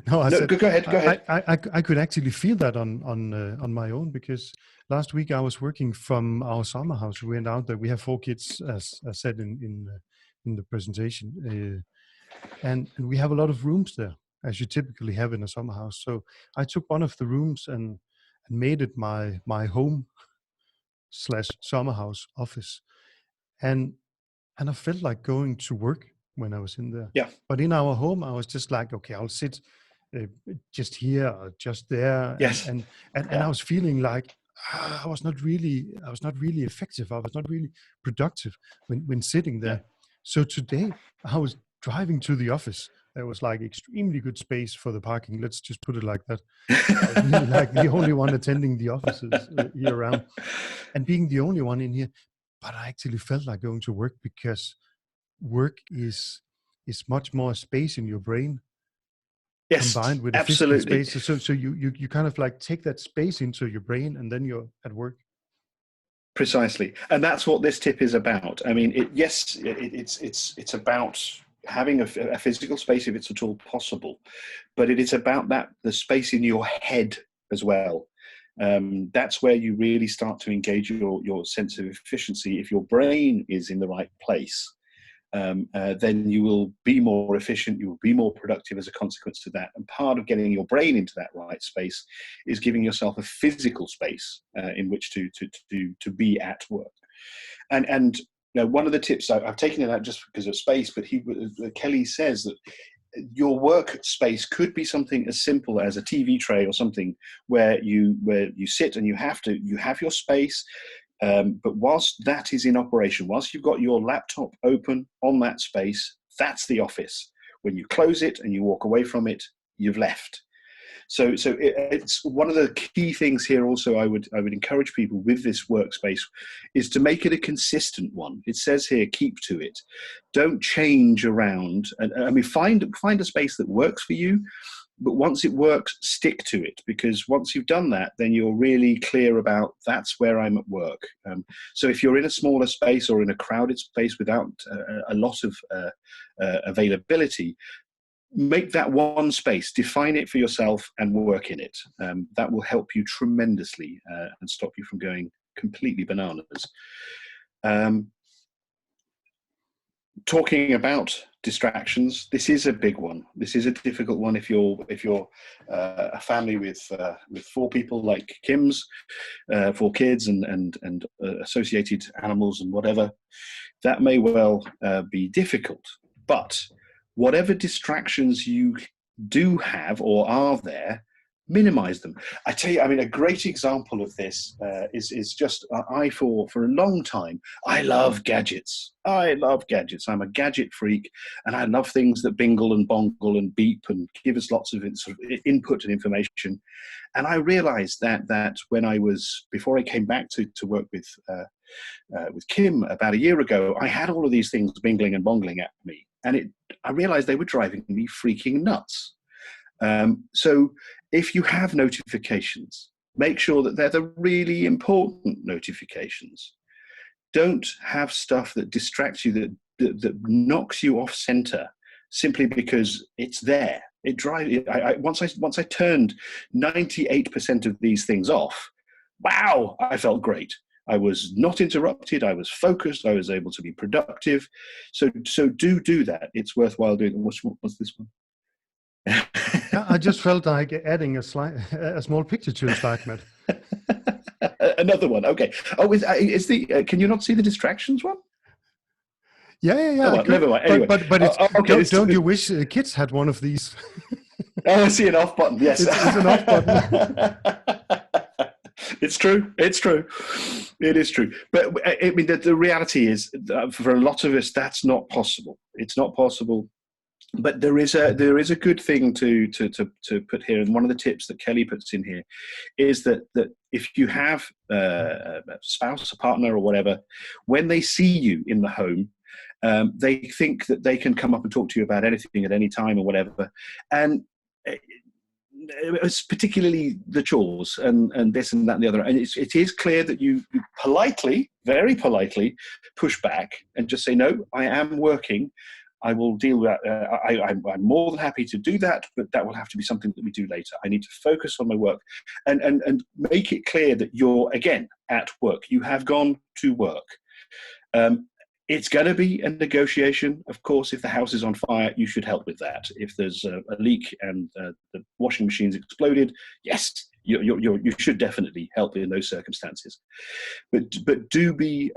No, I No, said go ahead. Go ahead. I could actually feel that on my own, because last week I was working from our summer house. We went out there. We have 4 kids, as I said in the presentation, and we have a lot of rooms there, as you typically have in a summer house. So I took one of the rooms and made it my home / summer house office, and I felt like going to work when I was in there. Yeah. But in our home, I was just like, okay, I'll sit just here or just there, Yes. and I was feeling like I was not really effective. I was not really productive when sitting there. Yeah. So today I was driving to the office. There was like extremely good space for the parking. Let's just put it like that. I was really like the only one attending the offices year round, and being the only one in here. But I actually felt like going to work, because work is much more space in your brain, Yes, combined with a physical absolutely. space. So you kind of like take that space into your brain, and then you're at work. Precisely, and that's what this tip is about. I mean, it's about having a physical space if it's at all possible, but it is about the space in your head as well. That's where you really start to engage your sense of efficiency. If your brain is in the right place, then you will be more efficient, you will be more productive as a consequence of that. And part of getting your brain into that right space is giving yourself a physical space in which to be at work. And you know, one of the tips, I've taken it out just because of space, but Kelly says that your workspace could be something as simple as a TV tray or something where you sit and you have your space. But whilst that is in operation, whilst you've got your laptop open on that space, that's the office. When you close it and you walk away from it, you've left. So it's one of the key things here. Also, I would encourage people with this workspace is to make it a consistent one. It says here, keep to it. Don't change around. And I mean, find a space that works for you. But once it works, stick to it, because once you've done that, then you're really clear about that's where I'm at work. So if you're in a smaller space or in a crowded space without a lot of availability, make that one space, define it for yourself and work in it. That will help you tremendously and stop you from going completely bananas. Talking about distractions, this is a big one. This is a difficult one if you're a family with 4 people like Kim's, 4 kids and associated animals and whatever. That may well be difficult. But whatever distractions you do have or are there, minimize them. I tell you, I mean, a great example of this is just for a long time, I love gadgets. I'm a gadget freak, and I love things that bingle and bongle and beep and give us lots of sort of input and information. And I realized that before I came back to work with Kim about a year ago, I had all of these things bingling and bongling at me, and I realized they were driving me freaking nuts. So if you have notifications, make sure that they're the really important notifications. Don't have stuff that distracts you, that knocks you off center simply because it's there. It drives. Once I turned 98% of these things off, wow, I felt great. I was not interrupted. I was focused. I was able to be productive. So do that. It's worthwhile doing. What's this one? I just felt like adding a small picture to the slide, Matt. Another one. Okay. Oh, is the? Can you not see the distractions one? Yeah. Oh, well, never mind. Anyway, but it's okay. Don't you wish kids had one of these? Oh, I see an off button. Yes, it's an off button. It's true. It's true. It is true. But I mean, the reality is, for a lot of us, that's not possible. It's not possible. But there is a good thing to put here, and one of the tips that Kelly puts in here is that if you have a spouse, a partner, or whatever, when they see you in the home, they think that they can come up and talk to you about anything at any time or whatever, and it's particularly the chores and this and that and the other. And it is clear that you politely, very politely, push back and just say, no, I am working. I will deal with that. I'm more than happy to do that, but that will have to be something that we do later. I need to focus on my work and make it clear that you're, again, at work. You have gone to work. It's going to be a negotiation. Of course, if the house is on fire, you should help with that. If there's a leak and the washing machine's exploded, yes, you should definitely help in those circumstances. But do be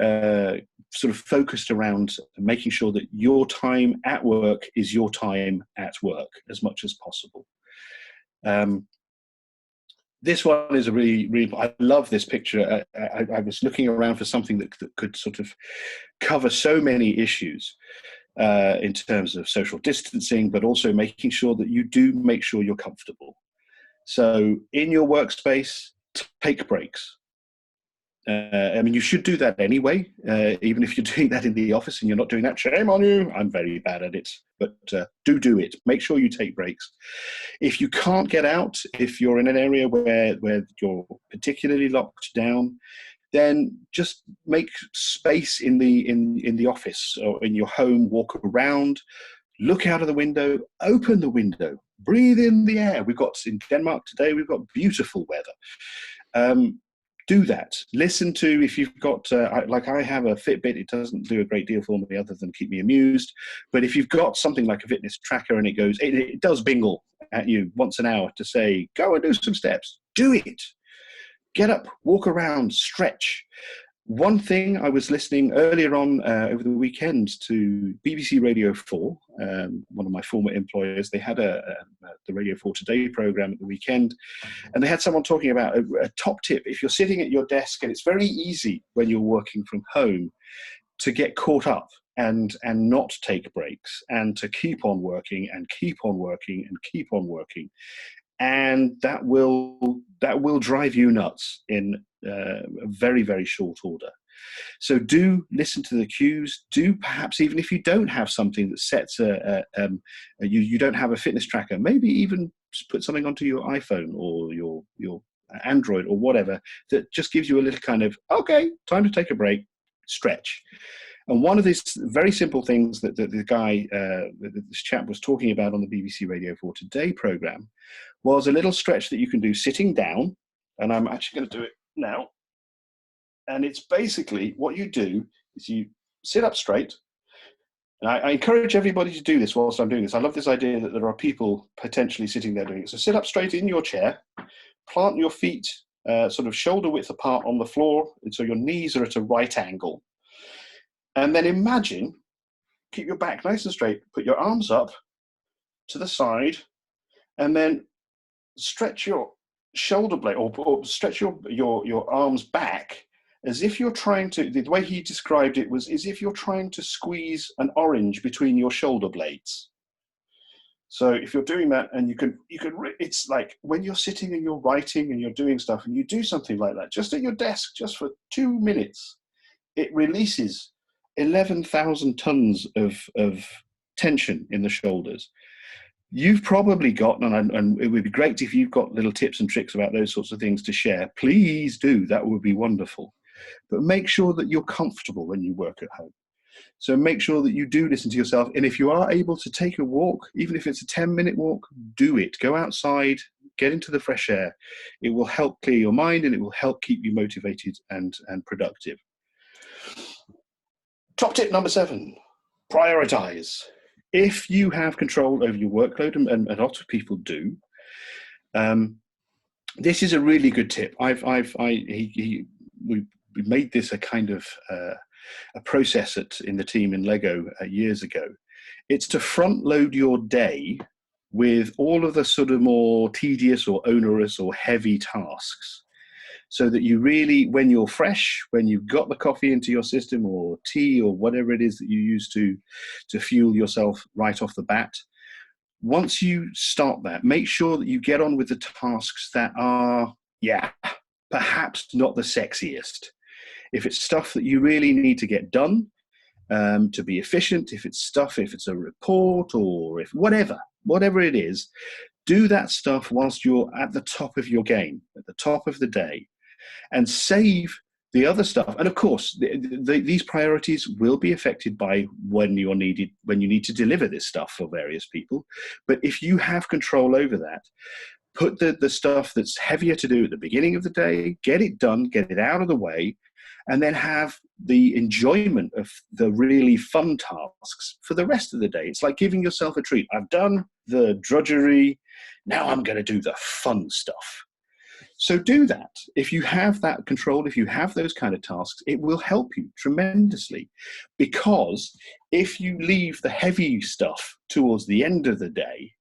sort of focused around making sure that your time at work is your time at work as much as possible. This one is a really, I love this picture. I was looking around for something that could sort of cover so many issues in terms of social distancing, but also making sure that you do make sure you're comfortable. So in your workspace, take breaks. I mean, you should do that anyway, even if you're doing that in the office and you're not doing that, shame on you. I'm very bad at it, but do it. Make sure you take breaks. If you can't get out, if you're in an area where you're particularly locked down, then just make space in the office or in your home, walk around, look out of the window, open the window, breathe in the air. In Denmark today, we've got beautiful weather. Do that. Listen to, if you've got, like I have a Fitbit, it doesn't do a great deal for me other than keep me amused. But if you've got something like a fitness tracker and it does bingle at you once an hour to say, go and do some steps, do it. Get up, walk around, stretch. One thing, I was listening earlier on over the weekend to BBC Radio 4, one of my former employers. They had the Radio 4 Today program at the weekend, and they had someone talking about a top tip. If you're sitting at your desk, and it's very easy when you're working from home to get caught up and not take breaks, and to keep on working and keep on working and keep on working. And that will drive you nuts in a very, very short order. So do listen to the cues. Do, perhaps even if you don't have something that sets you don't have a fitness tracker, maybe even put something onto your iPhone or your Android or whatever that just gives you a little kind of, okay, time to take a break, stretch. And one of these very simple things that the guy, this chap was talking about on the BBC Radio 4 Today program was a little stretch that you can do sitting down. And I'm actually going to do it now. And it's basically what you do is you sit up straight. And I encourage everybody to do this whilst I'm doing this. I love this idea that there are people potentially sitting there doing it. So sit up straight in your chair, plant your feet sort of shoulder width apart on the floor. And so your knees are at a right angle. And then imagine, keep your back nice and straight, put your arms up to the side, and then stretch your shoulder blade or stretch your arms back as if you're trying to, the way he described it was as if you're trying to squeeze an orange between your shoulder blades. So if you're doing that, and it's like when you're sitting and you're writing and you're doing stuff and you do something like that, just at your desk, just for 2 minutes, it releases 11,000 tons of tension in the shoulders. you've probably got, and it would be great if you've got little tips and tricks about those sorts of things to share. Please do. That would be wonderful. But make sure that you're comfortable when you work at home. So make sure that you do listen to yourself. And if you are able to take a walk, even if it's a 10-minute walk, do it. Go outside, get into the fresh air. It will help clear your mind, and it will help keep you motivated and productive. Top tip number 7, prioritize. If you have control over your workload, and a lot of people do, this is a really good tip. We made this a kind of a process in the team in Lego years ago. It's to front load your day with all of the sort of more tedious or onerous or heavy tasks, so that you really, when you're fresh, when you've got the coffee into your system or tea or whatever it is that you use to fuel yourself right off the bat, once you start that, make sure that you get on with the tasks that are, perhaps not the sexiest. If it's stuff that you really need to get done to be efficient, if it's a report, or if whatever it is, do that stuff whilst you're at the top of your game, at the top of the day, and save the other stuff. And of course, these priorities will be affected by when you need to deliver this stuff for various people. But if you have control over that, put the stuff that's heavier to do at the beginning of the day, get it done, get it out of the way, and then have the enjoyment of the really fun tasks for the rest of the day. It's like giving yourself a treat. I've done the drudgery, now I'm going to do the fun stuff. So do that. If you have that control, if you have those kind of tasks, it will help you tremendously. Because if you leave the heavy stuff towards the end of the day,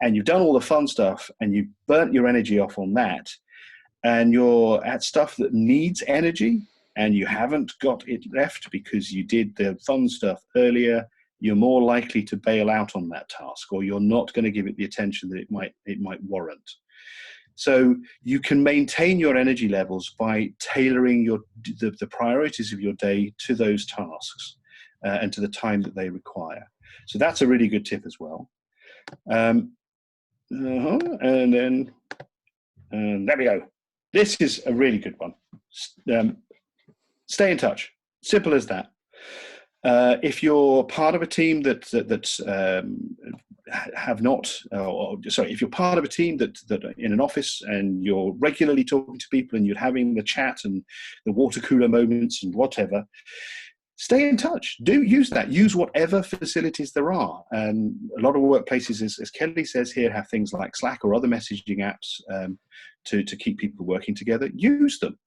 and you've done all the fun stuff, and you've burnt your energy off on that, and you're at stuff that needs energy, and you haven't got it left because you did the fun stuff earlier, you're more likely to bail out on that task, or you're not going to give it the attention that it might warrant. So you can maintain your energy levels by tailoring the priorities of your day to those tasks and to the time that they require. So that's a really good tip as well. And there we go. This is a really good one. Stay in touch. Simple as that. If you're part of a team if you're part of a team that in an office, and you're regularly talking to people, and you're having the chat and the water cooler moments and whatever, stay in touch. Do use that. Use whatever facilities there are. A lot of workplaces, as Kelly says here, have things like Slack or other messaging apps to keep people working together. Use them.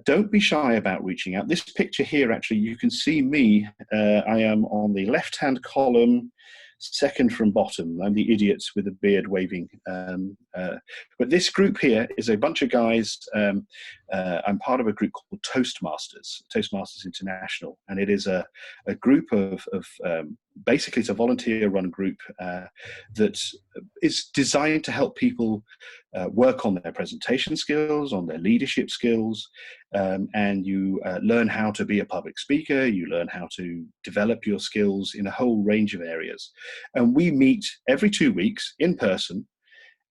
Don't be shy about reaching out. This picture here, actually, you can see me. I am on the left-hand column, second from bottom. I'm the idiot with the beard waving. But this group here is a bunch of guys. I'm part of a group called Toastmasters International, and it is a group of basically, it's a volunteer-run group that is designed to help people work on their presentation skills, on their leadership skills, and you learn how to be a public speaker, you learn how to develop your skills in a whole range of areas. And we meet every 2 weeks in person,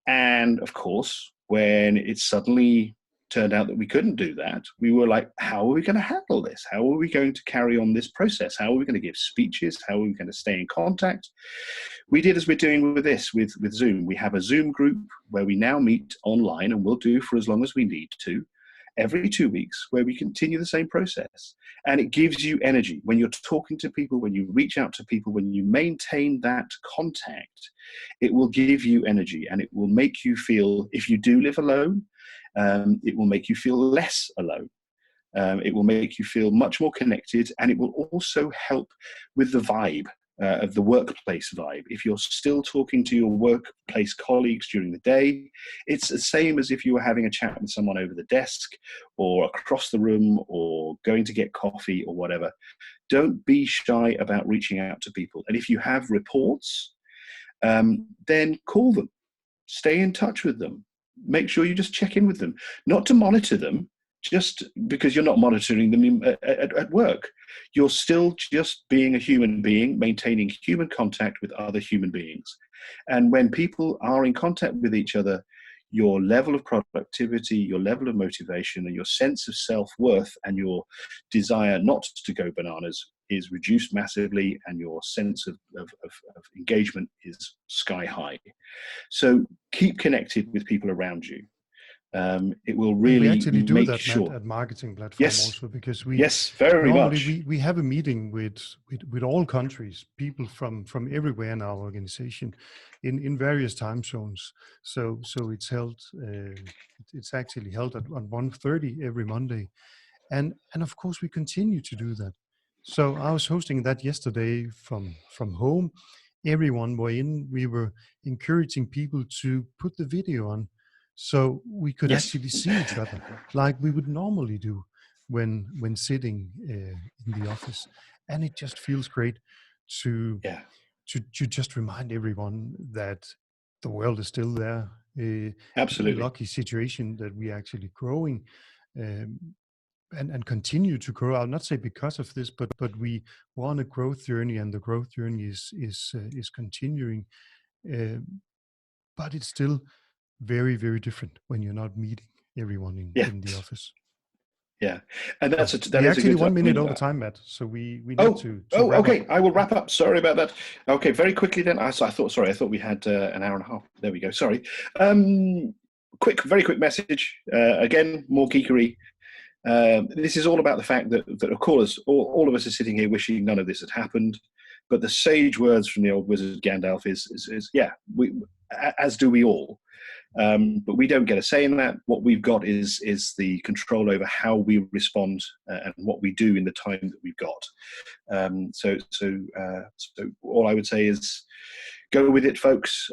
and of course, when it suddenly turned out that we couldn't do that, we were like, how are we going to handle this? How are we going to carry on this process? How are we going to give speeches? How are we going to stay in contact? We did as we're doing with this, with Zoom. We have a Zoom group where we now meet online, and we'll do for as long as we need to, every 2 weeks, where we continue the same process. And it gives you energy. When you're talking to people, when you reach out to people, when you maintain that contact, it will give you energy, and it will make you feel, if you do live alone, it will make you feel less alone. It will make you feel much more connected, and it will also help with the vibe of the workplace vibe. If you're still talking to your workplace colleagues during the day, it's the same as if you were having a chat with someone over the desk or across the room or going to get coffee or whatever. Don't be shy about reaching out to people. And if you have reports, then call them. Stay in touch with them. Make sure you just check in with them, not to monitor them, just because you're not monitoring them at work. You're still just being a human being, maintaining human contact with other human beings. And when people are in contact with each other, your level of productivity, your level of motivation, and your sense of self-worth and your desire not to go bananas is reduced massively, and your sense of engagement is sky high. So keep connected with people around you. It will really we actually do make that, sure. Matt, at MarketingPlatform Yes. also, because we Yes, very normally much. we have a meeting with all countries, people from everywhere in our organization, in various time zones. So it's held. It's actually held on 1:30 every Monday, and of course we continue to do that. So I was hosting that yesterday from home. Everyone were in. We were encouraging people to put the video on, so we could Yes. actually see each other like we would normally do when sitting in the office. And it just feels great to Yeah. to just remind everyone that the world is still there. Absolutely. Lucky situation that we are actually growing. And continue to grow. I'll not say because of this, but we were on a growth journey, and the growth journey is continuing. But it's still very, very different when you're not meeting everyone in the Yes. office. Yeah, and So that we is a actually good. 1 minute over time, Matt. So we need to wrap Okay. up. I will wrap up. Sorry about that. Okay, very quickly then. I thought. Sorry, I thought we had an hour and a half. There we go. Sorry. Very quick message. Again, more geekery. This is all about the fact that of course, all of us are sitting here wishing none of this had happened. But the sage words from the old wizard Gandalf is yeah, as do we all. But we don't get a say in that. What we've got is the control over how we respond and what we do in the time that we've got. So all I would say is go with it, folks.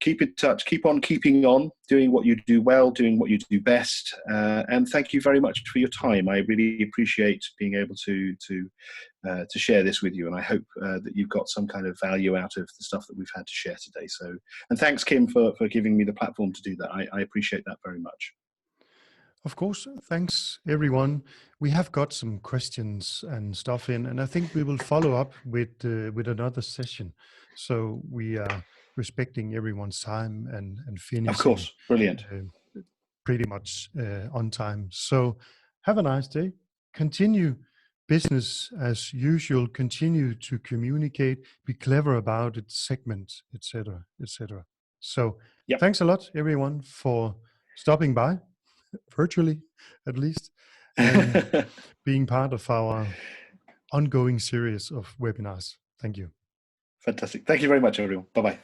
Keep in touch. Keep on keeping on, doing what you do well, doing what you do best. And thank you very much for your time. I really appreciate being able to share this with you, and I hope that you've got some kind of value out of the stuff that we've had to share today. So, and thanks, Kim, for giving me the platform to do that. I appreciate that very much. Of course, thanks everyone. We have got some questions and stuff in, and I think we will follow up with another session. So we are respecting everyone's time and Of finishing course, brilliant. pretty much on time. So have a nice day. Continue business as usual. Continue to communicate. Be clever about it. Segment, etc., etc. So Yep. thanks a lot, everyone, for stopping by, virtually at least, and being part of our ongoing series of webinars. Thank you. Fantastic. Thank you very much, everyone. Bye-bye.